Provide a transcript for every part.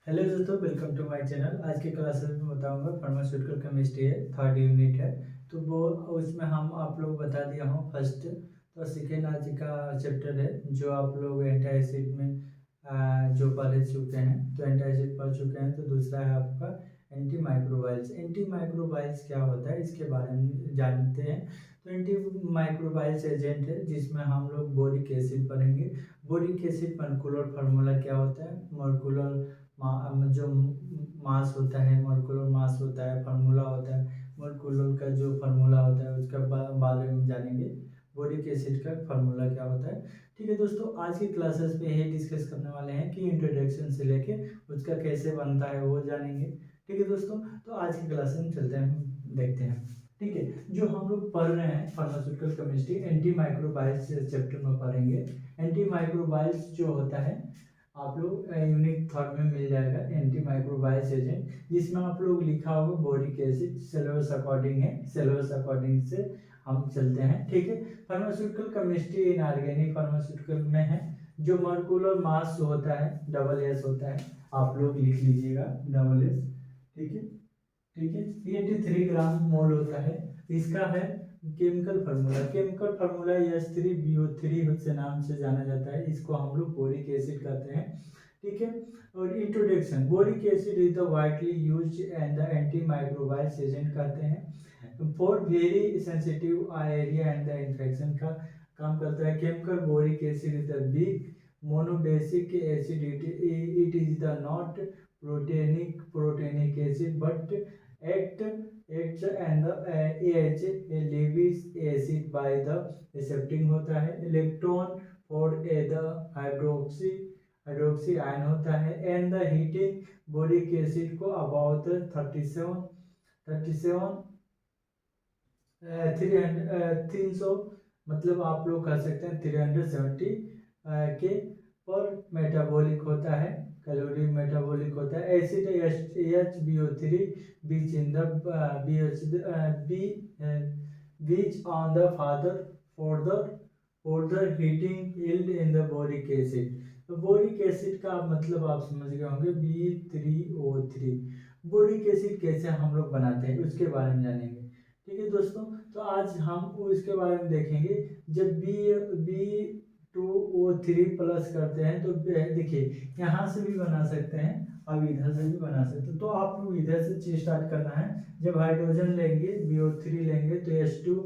Hello दोस्तों, welcome to my channel. आज के क्लासेस में बताऊंगा फार्मास्यूटिकल केमिस्ट्री है, थर्ड यूनिट है। तो वो उसमें हम आप लोग बता दिया हूँ फर्स्ट। तो सेकेंड आज का चैप्टर है जो आप लोग एंटी एसिड में जो पढ़ चुके हैं, तो एंटी एसिड पढ़ चुके हैं। तो दूसरा है आपका एंटी माइक्रोबाइल्स। एंटी माइक्रोबाइल्स क्या होता है इसके बारे में जानते हैं। तो एंटी माइक्रोबाइल्स एजेंट है जिसमें हम लोग बोरिक एसिड पढ़ेंगे। बोरिक एसिड मॉलिक्यूलर फार्मूला क्या होता है, मॉलिक्यूलर जो मास होता है, मॉलिक्यूलर मास होता है, फार्मूला होता है, मॉलिक्यूलर का जो फार्मूला होता है उसका बारे में जानेंगे। बोरिक एसिड का फार्मूला क्या होता है। ठीक है दोस्तों, आज की क्लासेस में यही डिस्कस करने वाले हैं कि इंट्रोडक्शन से लेके उसका कैसे बनता है वो जानेंगे। ठीक है दोस्तों, तो आज की क्लासेस में चलते हैं, देखते हैं। ठीक है, जो हम लोग पढ़ रहे हैं फार्मास्यूटिकल केमिस्ट्री एंटी माइक्रोबाइल्स चैप्टर में पढ़ेंगे। एंटी माइक्रोबाइल्स जो होता है आप लोग यूनिट थर्ड में मिल जाएगा, एंटी माइक्रोबाइल्स एजेंट, जिसमें आप लोग लिखा होगा बोरिक एसिड। सिलेबस अकॉर्डिंग है, सिलेबस अकॉर्डिंग से हम चलते हैं। ठीक है, फार्मास्यूटिकल केमिस्ट्री इनऑर्गेनिक फार्मास्यूटिकल में है। जो मॉलिक्यूलर मास होता है डबल एस होता है, आप लोग लिख लीजिएगा डबल एस। ठीक है, ठीक है, 83 ग्राम मोल होता है। इसका है chemical formula, chemical formula H3BO3 से नाम से जाना जाता है। इसको हम लोग बोरिक एसिड कहते हैं। ठीक है, और introduction, boric acid is the widely used and the anti microbials agent कहते हैं for very sensitive area and the infection का काम करता है। Chemical boric acid is the big monobasic acid, it is the not protonic acid but act acts and the AH Lewis acid by the accepting होता है। Electron for the hydroxy ion होता है। And the heating boric acid को about 300, मतलब आप लोग कह सकते हैं 370 के पर मेटाबॉलिक होता है, कैलोरी मेटाबॉलिक होता है। Acid HbO3 beach in the beach on the father for the heating yield in the boric acid. तो बोरिक एसिड का मतलब आप समझ गए होंगे, B3O3। बोरिक एसिड कैसे हम लोग बनाते हैं उसके बारे में जानेंगे। ठीक है दोस्तों, तो आज हम इसके बारे में देखेंगे। जब B2O3 प्लस करते हैं तो देखिए यहाँ से भी बना सकते हैं, अब इधर से भी बना सकते हैं। तो आप लोग इधर से स्टार्ट करना है। जब हाइड्रोजन लेंगे BO3 लेंगे तो H2,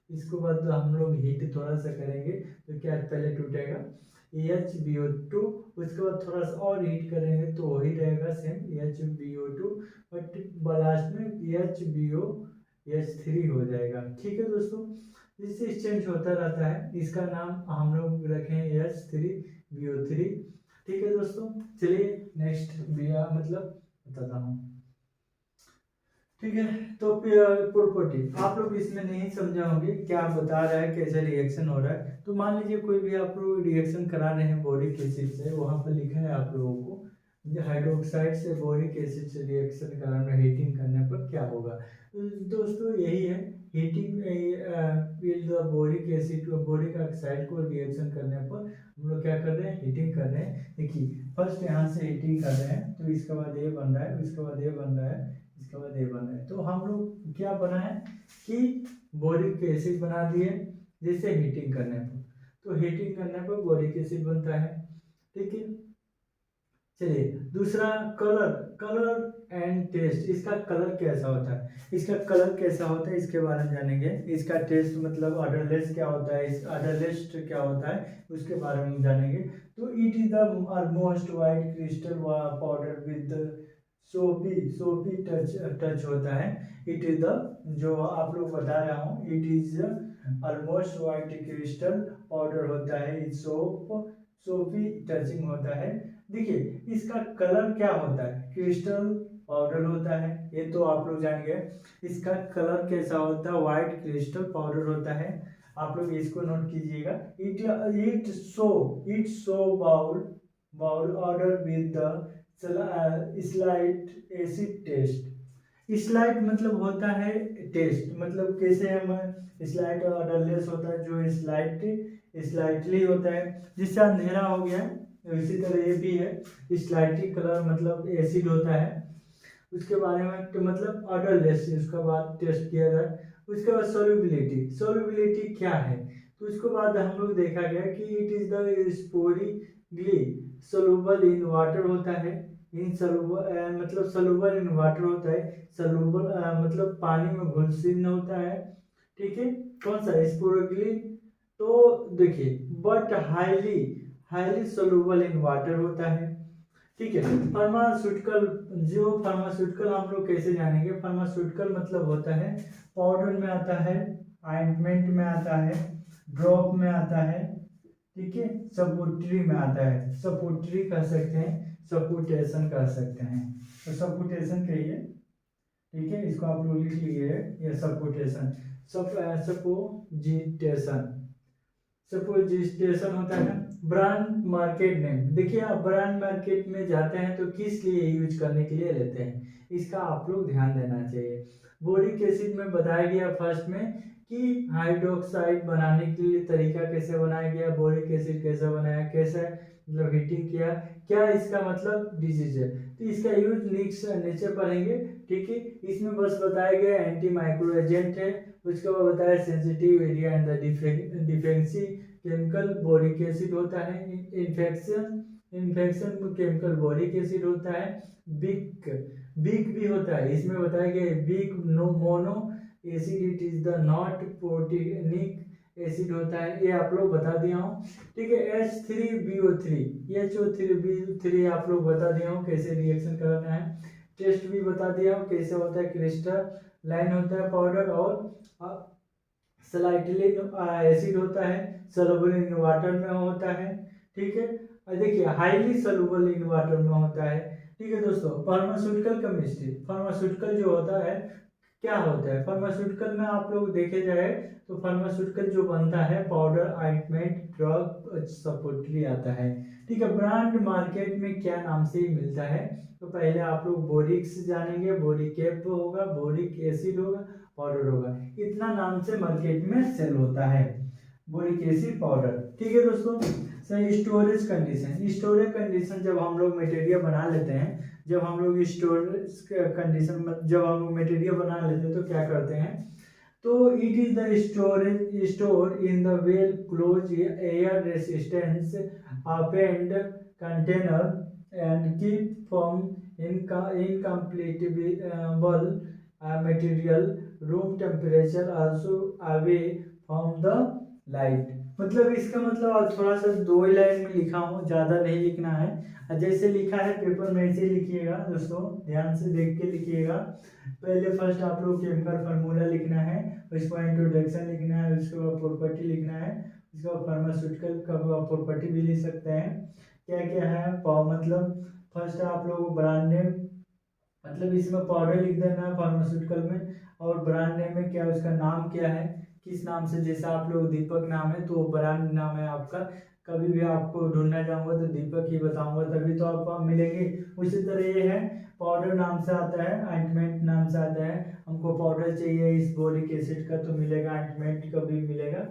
इसको बाद हम लोग हीट थोड़ा सा करेंगे तो क्या पहले टूटेगा HbO2, उसके बाद थोड़ा सा और हीट करेंगे तो वही रहेगा सेम HbO2, बट लास्ट में H3 हो जाएगा। ठीक है दोस्तों, इससे चेंज होता रहता है। इसका नाम हम लोग रखें H3BO3। ठीक है दोस्तों, चलिए नेक्स्ट मतलब बताता हूँ। ठीक है, तो प्रॉपर्टी आप लोग इसमें नहीं समझा होंगे क्या बता रहा है, कैसे रिएक्शन हो रहा है। तो मान लीजिए कोई भी आप लोग रिएक्शन करा रहे हैं बोरिक एसिड से, वहां पर लिखा है आप लोगों को हाइड्रोक्साइड से बोरिक एसिड से रिएक्शन कराना, हीटिंग करने पर क्या होगा। तो दोस्तों यही है, heating boric acid boric oxide को रिएक्शन करने पर हम लोग क्या कर रहे हैं, हीटिंग कर रहे हैं। देखिए फर्स्ट यहाँ से हीटिंग कर रहे हैं तो इसके बाद ये बन रहा है, इसके बाद ये बन रहा है, इसके बाद ये बन रहा है। तो हम लोग क्या बना है कि बोरिक एसिड बना दिए जैसे हीटिंग करने पर, तो हीटिंग करने पर बोरिक एसिड बनता है। ठीक है, चलिए दूसरा कलर, कलर एंड टेस्ट। इसका कलर कैसा होता है, इसका कलर कैसा होता है इसके बारे में जानेंगे। इसका टेस्ट मतलब अडरलेस क्या होता है, इस अडरलेस्ट क्या होता है उसके बारे में जानेंगे। तो it is the almost white crystal powder with सोपी टच होता है। इट इज द, जो आप लोग बता रहा हूँ, it is almost white crystal powder होता है, सोपी टचिंग होता है। देखिए इसका कलर क्या होता है, क्रिस्टल पाउडर होता है, ये तो आप लोग जान गए। इसका कलर कैसा होता है, व्हाइट क्रिस्टल पाउडर होता है। आप लोग इसको नोट कीजिएगा। It show bowl order with the slight acid taste. Slight मतलब होता है टेस्ट, मतलब कैसे हम स्लाइट ऑर्डरलेस होता है, जो स्लाइटली होता है। जिससे अंधेरा हो गया इसी तरह ये भी है, स्लाइटली कलर मतलब एसिड होता है, उसके बारे में तो मतलब ऑर्डरलेस, उसके बाद टेस्ट किया जाए। उसके बाद सोल्यूबिलिटी, सोल्यूबिलिटी क्या है, तो उसके बाद हम लोग देखा गया कि it is the sparingly soluble in water होता है, इन सोलूबल मतलब सोलूबल इन वाटर होता है, सोलूबल मतलब पानी में घुलनशील होता है, ठीक है। कौन सा स्पोरिगली, तो देखिए but highly highly soluble in water होता है, ठीक है। फार्मास्यूटिकल, जो फार्मास्यूटिकल हम लोग कैसे जानेंगे, फार्मास्यूटिकल मतलब होता है पाउडर में आता है, ऑइंटमेंट में आता है, ड्रॉप में आता है, ठीक है, सपोर्टरी में आता है, सपोर्टरी कह सकते हैं, सपोर्टेशन कह सकते हैं, तो सपोर्टेशन कहिए, ठीक है, इसको आप लोग लिख लीजिए, ये सपोर्टेशन, सपोजिटेशन, सपोजिटेशन होता है। ब्रांड मार्केट नेम, देखिए आप ब्रांड मार्केट में जाते हैं तो किस लिए यूज करने के लिए लेते हैं, इसका आप लोग ध्यान देना चाहिए। बोरिक एसिड में बताया गया फर्स्ट में कि हाइड्रोक्साइड बनाने के लिए तरीका कैसे बनाया गया, बोरिक एसिड कैसे बनाया, कैसे मतलब हीटिंग किया, क्या इसका मतलब डिजीज है, तो इसका यूज नीचे पढ़ेंगे, ठीक है। इसमें बस बताया गया एंटी माइक्रो एजेंट है, उसके बाद बताया sensitive area and the defensive chemical boric acid होता है, इन्फेक्शन इन्फेक्शन में केमिकल बोरिक एसिड होता है, बिक बिक भी होता है, इसमें बताया गया बिक mono acid, it is the not proteinic acid होता है, ये आप लोग बता दिया हूँ, ठीक है। H3BO3 HO3BO3 आप लोग बता दिया हूँ कैसे रिएक्शन कराना है, टेस्ट भी बता दिया हूँ कैसे होता है, क्रिस्टल लाइन होता है पाउडर, और स्लाइटली एसिड होता है, सॉल्युबल इन वाटर में होता है, ठीक है। और देखिए हाईली सॉल्युबल इन वाटर में होता है, ठीक है दोस्तों। फार्मास्यूटिकल केमिस्ट्री, फार्मास्यूटिकल जो होता है क्या होता है, फार्मास्यूटिकल में आप लोग देखे जाए तो फार्मास्यूटिकल जो बनता है पाउडर, ऑइंटमेंट, ड्रग, सपोर्टरी आता है, ठीक है। ब्रांड मार्केट में क्या नाम से ही मिलता है, तो पहले आप लोग बोरिक्स जानेंगे, बोरिक एप होगा, बोरिक एसिड होगा, पाउडर होगा, इतना नाम से मार्केट में सेल होता है बोरिक एसिड पाउडर, ठीक है दोस्तों। सही स्टोरेज कंडीशन, स्टोरेज कंडीशन जब हम लोग मटेरियल बना लेते हैं, जब हम लोग स्टोरेज कंडीशन जब हम लोग मटेरियल बना लेते हैं तो क्या करते हैं, तो it is the storage store in the well close air resistance append container and keep from incompletable material room temperature also away from the light, मतलब इसका मतलब आप थोड़ा सा 2 ही लाइन में लिखा हूँ, ज़्यादा नहीं लिखना है, जैसे लिखा है पेपर में ऐसे लिखिएगा दोस्तों, ध्यान से देख के लिखिएगा। पहले फर्स्ट आप लोग केमिकल फार्मूला लिखना है, उसके बाद इंट्रोडक्शन लिखना है, उसके बाद प्रॉपर्टी लिखना है, उसके बाद फार्मास्यूटिकल का प्रॉपर्टी भी लिख सकते हैं, क्या क्या है मतलब फर्स्ट आप लोग ब्रांड नेम, मतलब इसमें पाउडर लिख देना है फार्मास्यूटिकल में, और ब्रांड नेम में क्या उसका नाम क्या है, किस नाम से, जैसे आप लोग दीपक नाम है तो ब्रांड नाम है आपका, कभी भी आपको ढूंढना चाहूँगा तो दीपक ही बताऊंगा तभी तो आपको मिलेंगे। उसी तरह ये है, पाउडर नाम से आता है, ऑइंटमेंट नाम से आता है, हमको पाउडर चाहिए इस बोरिक एसिड का तो मिलेगा, ऑइंटमेंट का भी मिलेगा,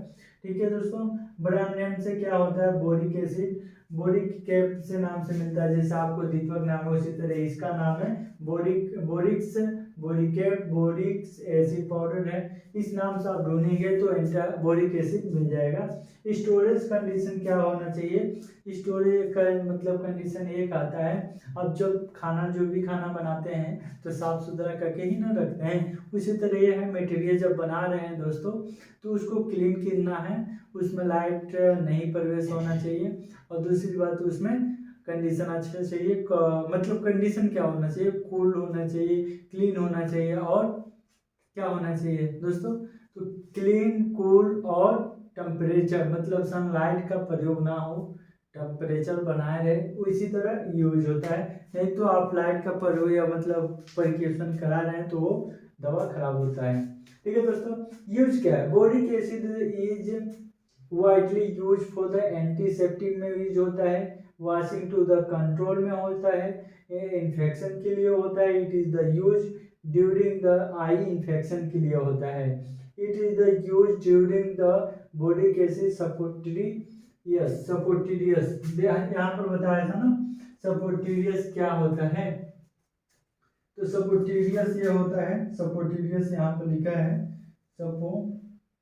ठीक है दोस्तों। ब्रांड नेम से क्या होता है, बोरिक एसिड, बोरिक कैप से नाम से मिलता है, जैसे आपको दीपक नाम है उसी तरह इसका नाम है बोरिक्स, बोरिकेट, बोरिक्स एसिड पाउडर है, इस नाम से आप ढूंढेंगे तो बोरिक एसिड मिल जाएगा। स्टोरेज कंडीशन क्या होना चाहिए, स्टोरेज का मतलब कंडीशन एक आता है, अब जब खाना जो भी खाना बनाते हैं तो साफ सुथरा करके ही ना रखते हैं, उसी तरह ये है मटेरियल जब बना रहे हैं दोस्तों तो उसको क्लीन करना है, उसमें लाइट नहीं प्रवेश होना चाहिए, और दूसरी बात उसमें कंडीशन अच्छा चाहिए, मतलब कंडीशन क्या होना चाहिए, कूल होना चाहिए, क्लीन होना चाहिए, और क्या होना चाहिए दोस्तों, तो क्लीन, कूल और टेम्परेचर, मतलब सनलाइट का प्रयोग ना हो, टेम्परेचर बनाए रहे, इसी तरह यूज होता है, नहीं तो आप लाइट का प्रयोग या मतलब प्रिकॉशन करा रहे हैं तो वो दवा खराब होता है, ठीक है दोस्तों। यूज क्या है, boric acid is widely use for the antiseptic में यूज होता है, वॉशिंग टू द कंट्रोल में होता है, इन्फेक्शन के लिए होता है, it is the use during the eye infection के लिए होता है, it is the use during the boric acid suppository yes, suppositories यहाँ पर बताया था ना, सपोर्टिडियस क्या होता है। तो सपोर्टिडियस ये होता है, सपोर्टिडियस यहाँ पर लिखा है सपोर्टिडियस,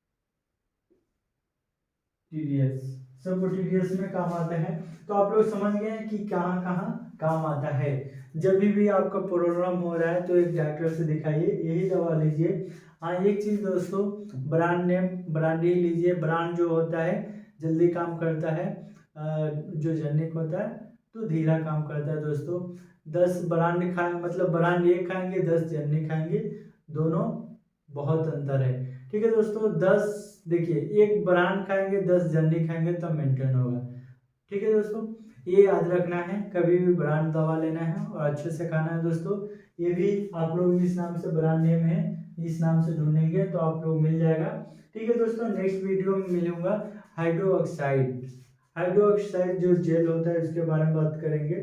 सपोर्टिडियस में काम आता है। तो आप लोग समझ गए हैं कि कहाँ कहाँ काम आता है। जब भी आपका प्रॉब्लम हो रहा है तो एक डॉक्टर से दिखाइए, यही दवा लीजिए। हाँ, एक चीज दोस्तों, ब्रांड नेम ब्रांड ही लीजिए। ब्रांड जो होता है जल्दी काम करता है, जो जेनेरिक होता है तो धीरा काम करता है दोस्तों। 10 ब्रांड खाए मतलब ब्रांड एक खाएंगे 10 जेनेरिक खाएंगे, दोनों बहुत अंतर है। ठीक है दोस्तों, 10 देखिए एक ब्रांड खाएंगे 10 जेनेरिक खाएंगे तब मेंटेन होगा। ठीक है दोस्तों, ये याद रखना है, कभी भी ब्रांड दवा लेना है और अच्छे से खाना है दोस्तों। ये भी आप लोग इस नाम से ब्रांड नेम है, इस नाम से ढूंढेंगे तो आप लोग मिल जाएगा। ठीक है दोस्तों, नेक्स्ट वीडियो में मिलूंगा। हाइड्रोक्साइड, हाइड्रोक्साइड जो जेल होता है उसके बारे में बात करेंगे।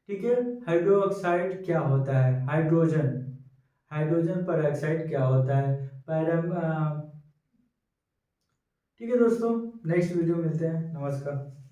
ठीक है, हाइड्रोक्साइड क्या होता है, हाइड्रोजन, हाइड्रोजन पर ऑक्साइड क्या होता है, पैरम। ठीक है दोस्तों, नेक्स्ट वीडियो मिलते हैं, नमस्कार।